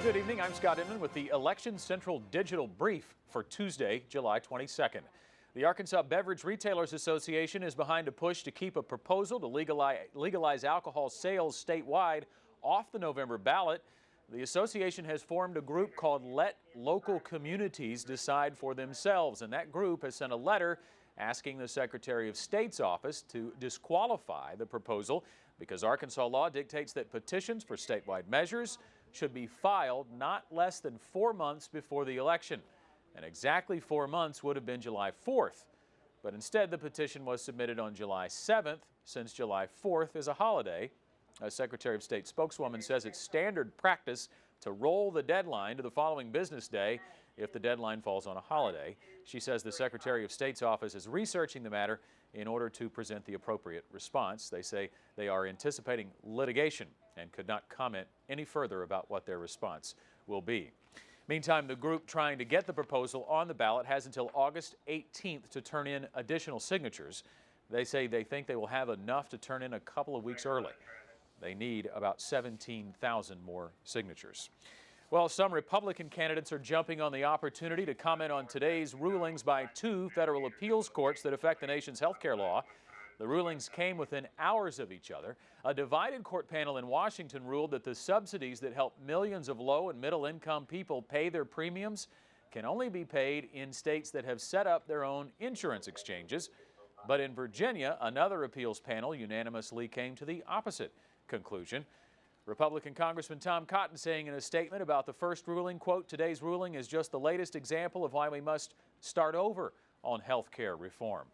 Good evening. I'm Scott Inman with the Election Central Digital Brief for Tuesday, July 22nd. The Arkansas Beverage Retailers Association is behind a push to keep a proposal to legalize alcohol sales statewide off the November ballot. The association has formed a group called Let Local Communities Decide for Themselves, and that group has sent a letter asking the Secretary of State's office to disqualify the proposal because Arkansas law dictates that petitions for statewide measures should be filed not less than 4 months before the election. And exactly 4 months would have been July 4th. But instead, the petition was submitted on July 7th, since July 4th is a holiday. A Secretary of State spokeswoman says it's standard practice to roll the deadline to the following business day if the deadline falls on a holiday. She says the Secretary of State's office is researching the matter in order to present the appropriate response. They say they are anticipating litigation and could not comment any further about what their response will be. Meantime, the group trying to get the proposal on the ballot has until August 18th to turn in additional signatures. They say they think they will have enough to turn in a couple of weeks early. They need about 17,000 more signatures. Well, some Republican candidates are jumping on the opportunity to comment on today's rulings by 2 federal appeals courts that affect the nation's health care law. The rulings came within hours of each other. A divided court panel in Washington ruled that the subsidies that help millions of low and middle income people pay their premiums can only be paid in states that have set up their own insurance exchanges. But in Virginia, another appeals panel unanimously came to the opposite conclusion. Republican Congressman Tom Cotton saying in a statement about the first ruling, quote, "Today's ruling is just the latest example of why we must start over on health care reform."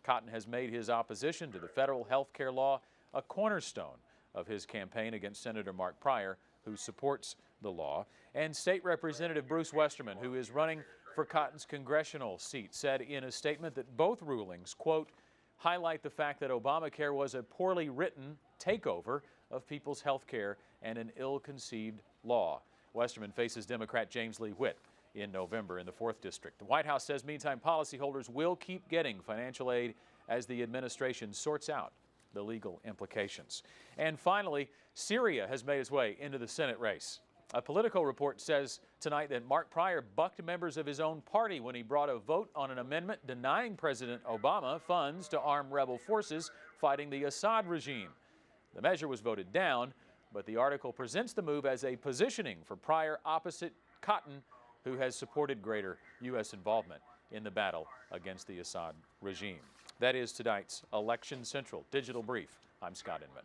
Cotton has made his opposition to the federal health care law a cornerstone of his campaign against Senator Mark Pryor, who supports the law. And State Representative Bruce Westerman, who is running for Cotton's congressional seat, said in a statement that both rulings, quote, highlight the fact that Obamacare was a poorly written takeover of people's health care and an ill-conceived law. Westerman faces Democrat James Lee Witt in November in the 4th District. The White House says meantime policyholders will keep getting financial aid as the administration sorts out the legal implications. And finally, Syria has made its way into the Senate race. A Politico report says tonight that Mark Pryor bucked members of his own party when he brought a vote on an amendment denying President Obama funds to arm rebel forces fighting the Assad regime. The measure was voted down, but the article presents the move as a positioning for Pryor opposite Cotton, who has supported greater U.S. involvement in the battle against the Assad regime. That is tonight's Election Central Digital Brief. I'm Scott Inman.